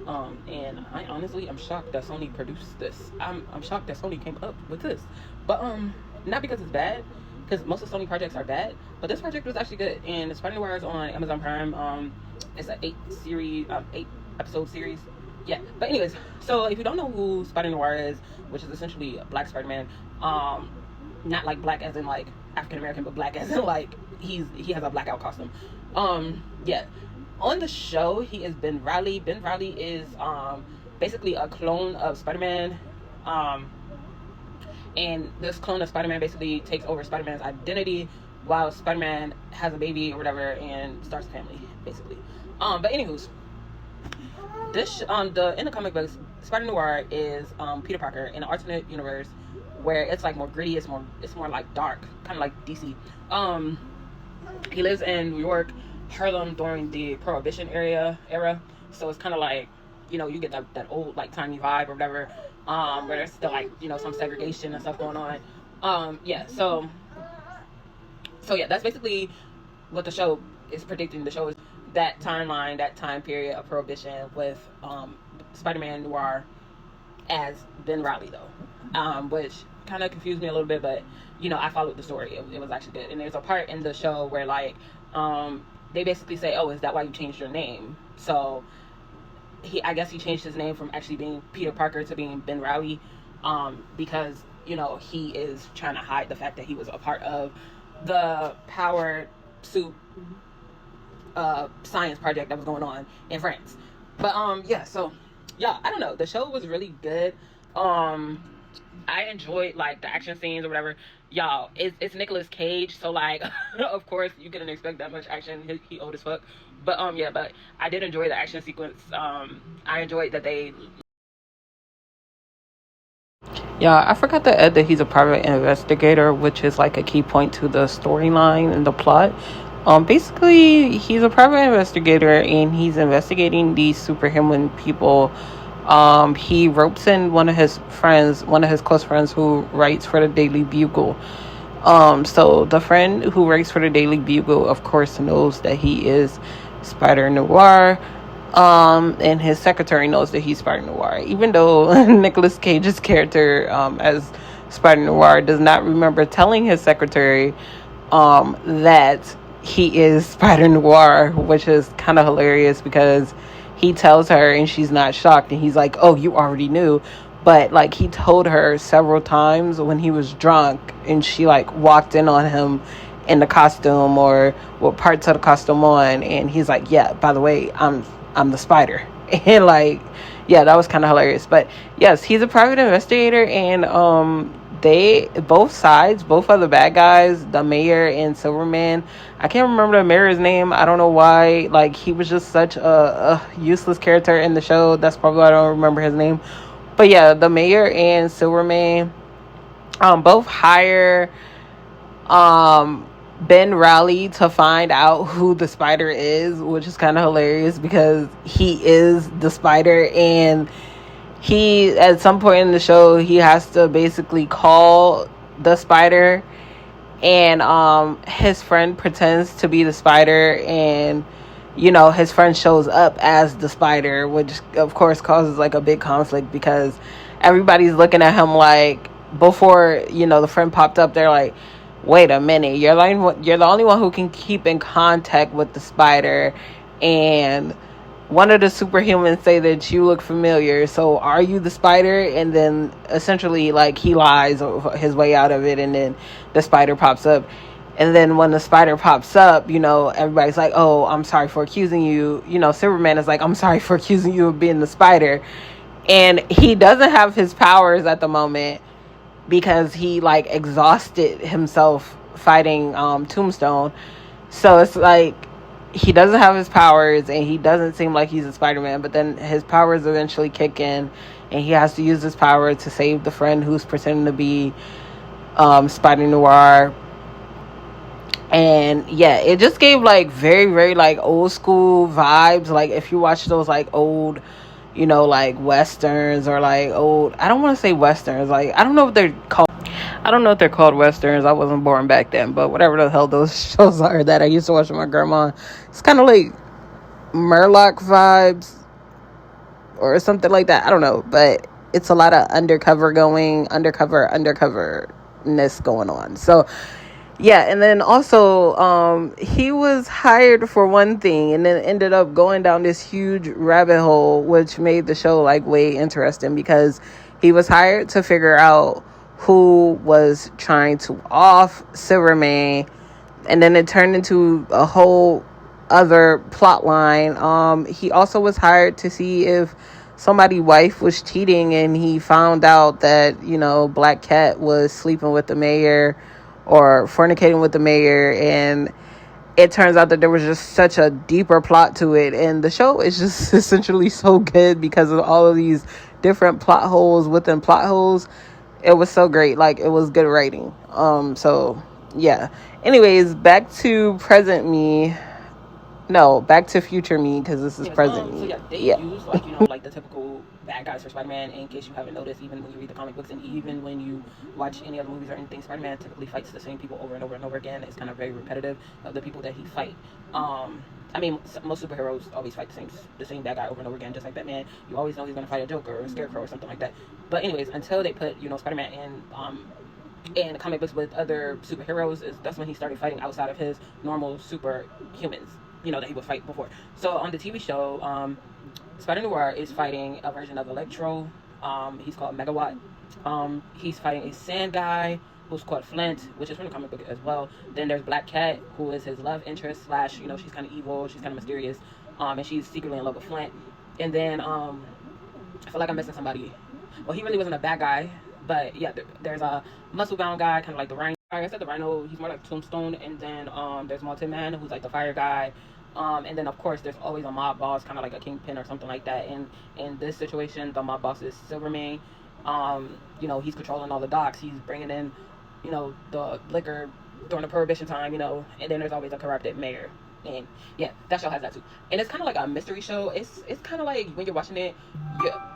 And I honestly I'm shocked that Sony produced this. I'm shocked that Sony came up with this. But not because it's bad, because most of Sony projects are bad, but this project was actually good. And Spider-Noir is on Amazon Prime. It's an 8 episode series. Yeah. But anyways, so if you don't know who Spider-Noir is, which is essentially a Black Spider-Man, not like black as in like African American, but black as in like he has a blackout costume. Yeah. On the show, he is Ben Riley. Ben Riley is basically a clone of Spider-Man. And this clone of Spider-Man basically takes over Spider-Man's identity while Spider-Man has a baby or whatever and starts a family, basically. But anywho's, the in the comic books, Spider Noir is Peter Parker in an alternate universe where it's like more gritty, it's more like dark, kind of like DC. He lives in New York, Harlem during the Prohibition era, so it's kind of like, you get that old like timey vibe or whatever, where there's still like some segregation and stuff going on. Yeah, so yeah, that's basically what the show is predicting. The show is that timeline, that time period of Prohibition with Spider-Man Noir as Ben Riley though, which kind of confused me a little bit, but I followed the story. It was actually good. And there's a part in the show where like they basically say, "Oh, is that why you changed your name?" So I guess he changed his name from actually being Peter Parker to being Ben Riley, because he is trying to hide the fact that he was a part of the power suit science project that was going on in France. But yeah, so yeah, I don't know. The show was really good. I enjoyed like the action scenes or whatever. Y'all, it's Nicolas Cage, so like of course you couldn't expect that much action. He old as fuck. But yeah, but I did enjoy the action sequence. I enjoyed that they. Yeah, I forgot to add that he's a private investigator, which is like a key point to the storyline and the plot. Basically, he's a private investigator and he's investigating these superhuman people. He ropes in one of his close friends who writes for the Daily Bugle. So the friend who writes for the Daily Bugle, of course, knows that he is Spider Noir. And his secretary knows that he's Spider Noir, even though Nicolas Cage's character, as Spider Noir, does not remember telling his secretary, that he is Spider Noir, which is kind of hilarious because he tells her and she's not shocked, and he's like, "Oh, you already knew." But like he told her several times when he was drunk and she like walked in on him in the costume or with parts of the costume on, and he's like, "Yeah, by the way, I'm the Spider." And like, yeah, that was kind of hilarious. But yes, he's a private investigator, and they both of the bad guys, the mayor and Silverman, I can't remember the mayor's name. I don't know why. Like, he was just such a useless character in the show. That's probably why I don't remember his name. But yeah, the mayor and Silverman both hire Ben Riley to find out who the Spider is, which is kind of hilarious because he is the Spider, and he, at some point in the show, he has to basically call the Spider, and his friend pretends to be the Spider, and his friend shows up as the Spider, which of course causes like a big conflict because everybody's looking at him like, before the friend popped up, they're like, "Wait a minute, you're the only one who can keep in contact with the Spider, and one of the superhumans say that you look familiar, so are you the Spider?" And then essentially like he lies his way out of it, and then the Spider pops up. And then when the Spider pops up, everybody's like, "Oh, I'm sorry for accusing you." Superman is like, "I'm sorry for accusing you of being the Spider." And he doesn't have his powers at the moment because he like exhausted himself fighting Tombstone. So it's like he doesn't have his powers and he doesn't seem like he's a Spider-Man, but then his powers eventually kick in and he has to use his power to save the friend who's pretending to be Spider Noir. And yeah, it just gave like very, very like old school vibes. Like if you watch those like old, like westerns or like old, I don't want to say westerns, like I don't know what they're called westerns. I wasn't born back then, but whatever the hell those shows are that I used to watch with my grandma, it's kind of like Murloc vibes. or something like that. I don't know, but it's a lot of undercoverness going on. So yeah, and then also he was hired for one thing and then ended up going down this huge rabbit hole, which made the show like way interesting, because he was hired to figure out who was trying to off Silverman, and then it turned into a whole other plot line. He also was hired to see if somebody's wife was cheating, and he found out that, you know, Black Cat was sleeping with the mayor or fornicating with the mayor, and it turns out that there was just such a deeper plot to it, and the show is just essentially so good because of all of these different plot holes within plot holes. It was so great. Like, it was good writing. So yeah, anyways, back to present me. No, back to future me, because this is present me. So yeah, they use, like, you know, like the typical bad guys for Spider-Man. In case you haven't noticed, even when you read the comic books and even when you watch any other movies or anything, Spider-Man typically fights the same people over and over and over again. It's kind of very repetitive of the people that he fight. I mean, most superheroes always fight the same bad guy over and over again. Just like Batman, you always know he's going to fight a Joker or a Scarecrow or something like that. But anyways, until they put, you know, Spider-Man in the comic books with other superheroes, that's when he started fighting outside of his normal superhumans, you know, that he would fight before. So on the TV show, Spider-Noir is fighting a version of Electro. He's called Megawatt. He's fighting a sand guy who's called Flint, which is from the comic book as well. Then there's Black Cat, who is his love interest / you know, she's kind of evil, she's kind of mysterious, and she's secretly in love with Flint. And then I feel like I'm missing somebody. Well, he really wasn't a bad guy, but yeah, there's a muscle-bound guy, kind of like the Rhino. Like I said, the Rhino, he's more like Tombstone. And then there's Multi-Man, who's like the fire guy. And then, of course, there's always a mob boss, kind of like a kingpin or something like that. And in this situation, the mob boss is Silverman. You know, he's controlling all the docks. He's bringing in, you know, the liquor during the Prohibition time, you know. And then there's always a corrupted mayor. And yeah, that show has that too. And it's kind of like a mystery show. It's kind of like when you're watching it,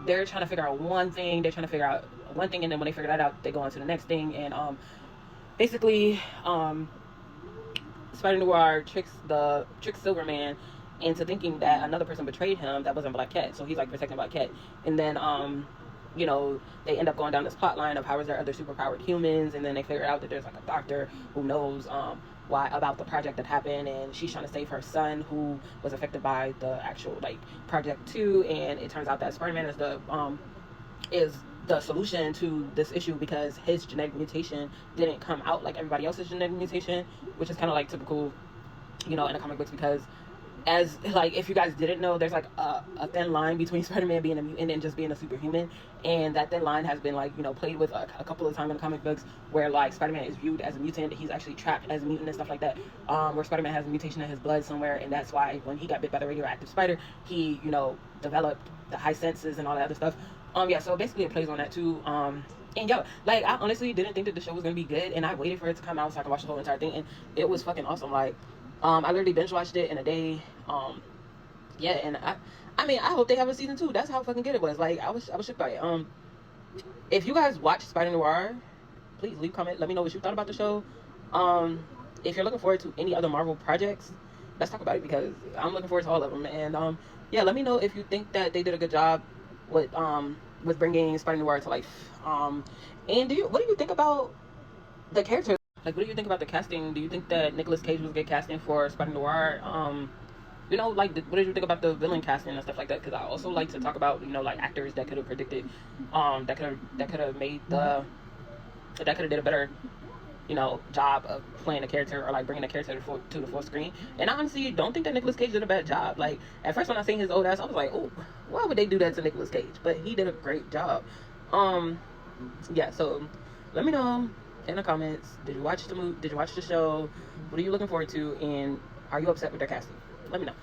they're trying to figure out one thing. They're trying to figure out one thing, and then when they figure that out, they go on to the next thing. And basically, Spider-Noir tricks Silverman into thinking that another person betrayed him that wasn't Black Cat. So he's like protecting Black Cat. And then you know, they end up going down this plot line of how is there other superpowered humans, and then they figure out that there's like a doctor who knows why about the project that happened, and she's trying to save her son who was affected by the actual like project too. And it turns out that Spider-Man is the solution to this issue, because his genetic mutation didn't come out like everybody else's genetic mutation, which is kind of like typical, you know, in the comic books. Because as like, if you guys didn't know, there's like a thin line between Spider-Man being a mutant and just being a superhuman, and that thin line has been like, you know, played with a couple of times in the comic books, where like Spider-Man is viewed as a mutant, he's actually trapped as a mutant and stuff like that, where Spider-Man has a mutation in his blood somewhere, and that's why when he got bit by the radioactive spider, he, you know, developed the high senses and all that other stuff. Yeah, so basically it plays on that too. And yo, like, I honestly didn't think that the show was gonna be good, and I waited for it to come out so I could watch the whole entire thing, and it was fucking awesome. Like, I literally binge watched it in a day. Yeah, and I mean, I hope they have a season 2. That's how fucking good it was. Like, I was shook by it. If you guys watch Spider-Noir, please leave a comment. Let me know what you thought about the show. If you're looking forward to any other Marvel projects, let's talk about it, because I'm looking forward to all of them. And yeah, let me know if you think that they did a good job with bringing Spider-Noir to life. And what do you think about the characters? Like, what do you think about the casting? Do you think that Nicolas Cage was a good casting for Spider-Noir? You know, like, what did you think about the villain casting and stuff like that? Because I also like to talk about, you know, like, actors that could have predicted, that could have did a better, you know, job of playing a character, or like bringing a character to the full screen. And I honestly don't think that Nicolas Cage did a bad job. Like, at first when I seen his old ass, I was like, oh, why would they do that to Nicolas Cage? But he did a great job. Yeah, so let me know in the comments, did you watch the movie? Did you watch the show? What are you looking forward to? And are you upset with their casting? Let me know.